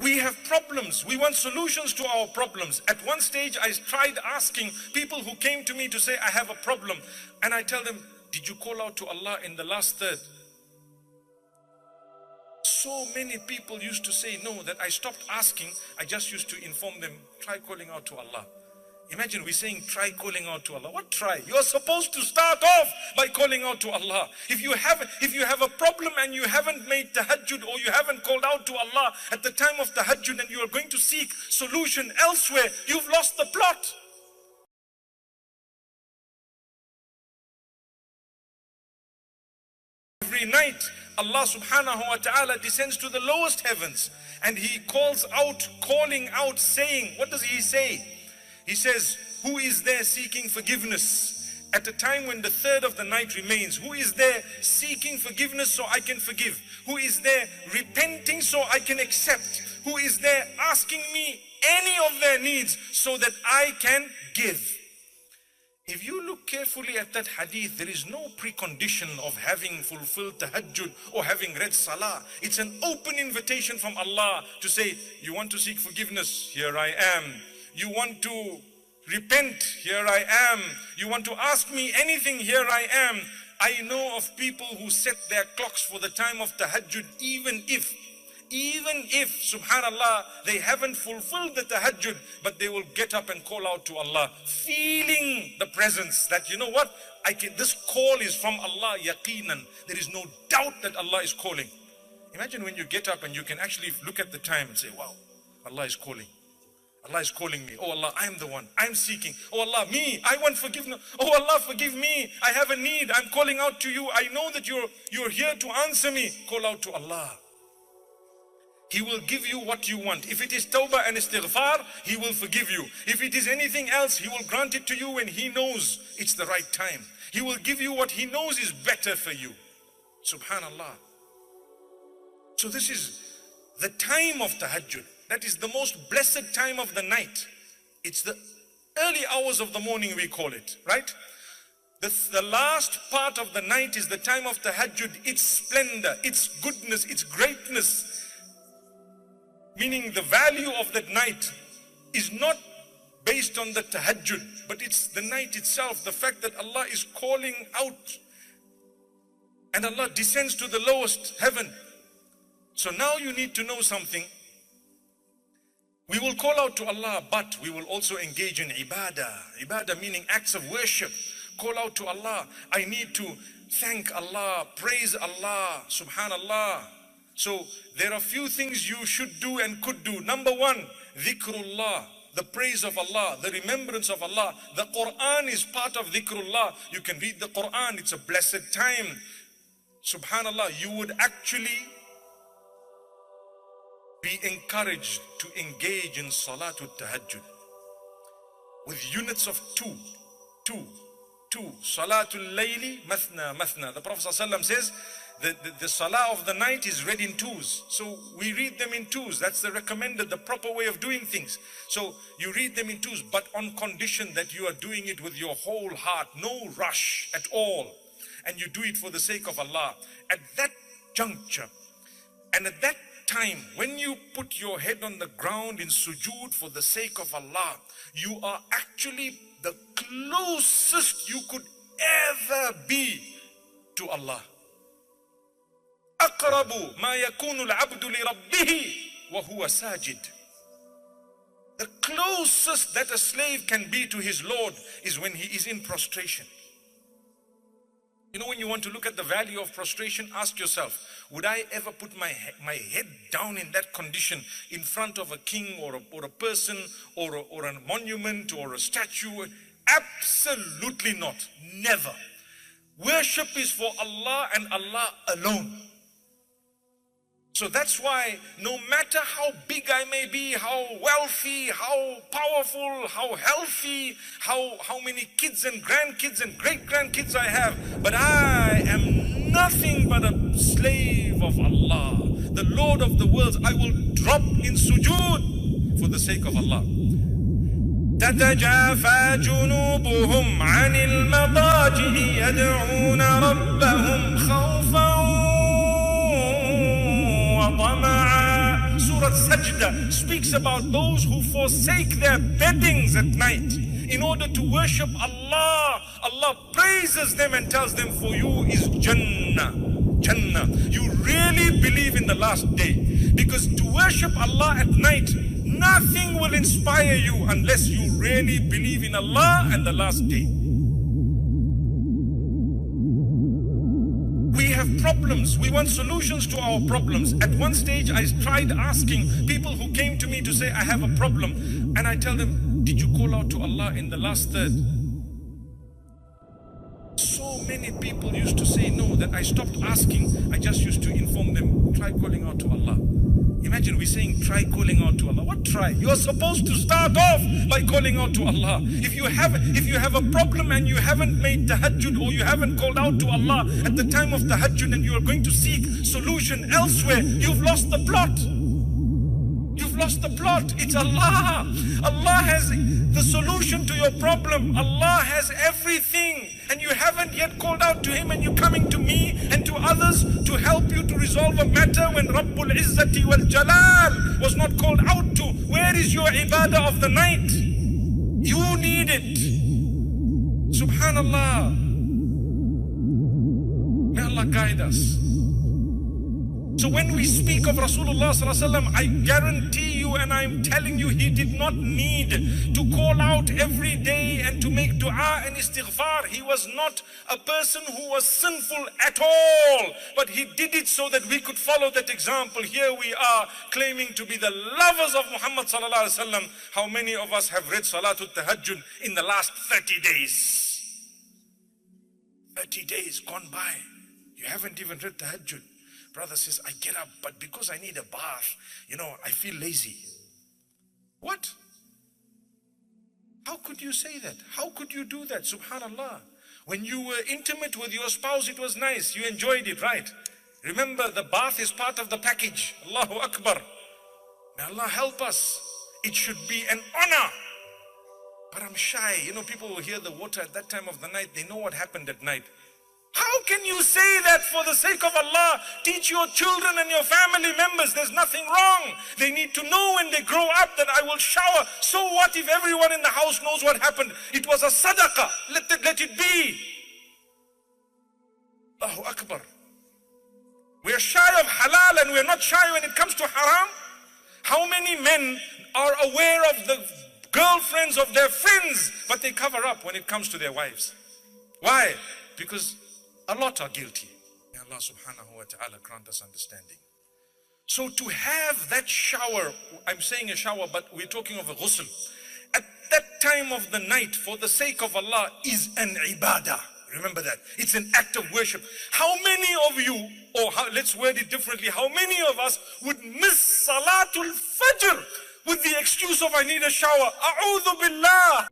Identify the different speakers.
Speaker 1: We have problems. We want solutions to our problems. At one stage, I tried asking people who came to me to say, I have a problem. And I tell them, did you call out to Allah in the last third? So many people used to say no, that I stopped asking. I just used to inform them, try calling out to Allah. Imagine we're saying, try calling out to Allah. What try? You're supposed to start off by calling out to Allah. If you have a problem and you haven't made tahajjud, or you haven't called out to Allah at the time of tahajjud, and you are going to seek solution elsewhere, you've lost the plot. Every night, Allah subhanahu wa ta'ala descends to the lowest heavens and He calls out, calling out, saying, what does He say? He says, who is there seeking forgiveness at a time when the third of the night remains? Who is there seeking forgiveness so I can forgive? Who is there repenting so I can accept? Who is there asking me any of their needs so that I can give? If you look carefully at that hadith, there is no precondition of having fulfilled tahajjud or having read salah. It's an open invitation from Allah to say, you want to seek forgiveness? Here I am. You want to repent? Here I am. You want to ask me anything? Here I am. I know of people who set their clocks for the time of tahajjud, even if, subhanallah, they haven't fulfilled the tahajjud, but they will get up and call out to Allah, feeling the presence that, you know what, this call is from Allah, yaqeenan. There is no doubt that Allah is calling. Imagine when you get up and you can actually look at the time and say, wow, Allah is calling. Allah is calling me. Oh Allah, I am the one. I'm seeking. Oh Allah, me, I want forgiveness. Oh Allah, forgive me. I have a need. I'm calling out to you. I know that you're here to answer me. Call out to Allah. He will give you what you want. If it is tawbah and istighfar, He will forgive you. If it is anything else, He will grant it to you when He knows it's the right time. He will give you what He knows is better for you. Subhanallah. So this is the time of tahajjud. That is the most blessed time of the night. It's the early hours of the morning, we call it, right? The last part of the night is the time of tahajjud. Its splendor, its goodness, its greatness, meaning the value of that night is not based on the tahajjud, but it's the night itself, the fact that Allah is calling out and Allah descends to the lowest heaven. So now you need to know something. We will call out to Allah, but we will also engage in ibadah. Ibadah meaning acts of worship. Call out to Allah. I need to thank Allah, praise Allah, subhanallah. So there are few things you should do and could do. Number one, dhikrullah, the praise of Allah, the remembrance of Allah. The Quran is part of dhikrullah. You can read the Quran, it's a blessed time. Subhanallah, you would actually be encouraged to engage in Salatul Tahajjud with units of two. Salatul Layli, Mathna. The Prophet ﷺ says the Salah of the night is read in twos. So we read them in twos. That's the recommended, the proper way of doing things. So you read them in twos, but on condition that you are doing it with your whole heart, no rush at all. And you do it for the sake of Allah. At that juncture, and at that time, when you put your head on the ground in sujood for the sake of Allah, you are actually the closest you could ever be to Allah. أقرب ما يكون العبد لربه وهو ساجد. The closest that a slave can be to his Lord is when he is in prostration. You know, when you want to look at the value of prostration, ask yourself, would I ever put my head down in that condition in front of a king or a person or a monument or a statue? Absolutely not. Never. Worship is for Allah and Allah alone. So that's why no matter how big I may be, how wealthy, how powerful, how healthy, how many kids and grandkids and great-grandkids I have, but I am nothing but a slave of Allah, the Lord of the worlds. I will drop in sujood for the sake of Allah. تتجافى جنوبهم عن المضاجع يدعون ربهم خوفا وطمعا. Surah Sajda speaks about those who forsake their beddings at night in order to worship Allah. Allah praises them and tells them, for you is Jannah. Jannah. You really believe in the last day. Because to worship Allah at night, nothing will inspire you unless you really believe in Allah and the last day. We have problems. We want solutions to our problems. At one stage, I tried asking people who came to me to say, I have a problem. And I tell them, did you call out to Allah in the last third? So many people used to say no, that I stopped asking. I just used to inform them, try calling out to Allah. Imagine we're saying, try calling out to Allah. What try? You are supposed to start off by calling out to Allah. If you have a problem and you haven't made tahajjud, or you haven't called out to Allah at the time of tahajjud, and you are going to seek solution elsewhere, you've lost the plot. You've lost the plot. It's Allah. Allah has the solution to your problem. Allah has everything. And you haven't yet called out to Him, and you're coming to me and to others to help you to resolve a matter when Rabbul Izzati wal Jalal was not called out to. Where is your ibadah of the night? You need it. Subhanallah. May Allah guide us. So when we speak of Rasulullah sallallahu alaihi wasallam, I guarantee you, and I'm telling you, he did not need to call out every day and to make dua and istighfar. He was not a person who was sinful at all, but he did it so that we could follow that example. Here we are claiming to be the lovers of Muhammad sallallahu alaihi wasallam. How many of us have read Salatul Tahajjud in the last 30 days? 30 days gone by. You haven't even read Tahajjud. Brother says, I get up, but because I need a bath, I feel lazy. What? How could you say that? How could you do that? Subhanallah. When you were intimate with your spouse, it was nice. You enjoyed it, right? Remember, the bath is part of the package. Allahu Akbar. May Allah help us. It should be an honor. But I'm shy. People will hear the water at that time of the night. They know what happened at night. How can you say that for the sake of Allah? Teach your children and your family members there's nothing wrong. They need to know when they grow up that I will shower. So what if everyone in the house knows what happened? It was a sadaqah. Let it be. Allahu Akbar. We're shy of halal and we're not shy when it comes to haram. How many men are aware of the girlfriends of their friends, but they cover up when it comes to their wives? Why? Because a lot are guilty. May Allah subhanahu wa ta'ala grant us understanding. So to have that shower, I'm saying a shower, but we're talking of a ghusl, at that time of the night for the sake of Allah is an ibadah. Remember that. It's an act of worship. How many of you, let's word it differently, how many of us would miss Salatul Fajr with the excuse of I need a shower? A'udhu billah.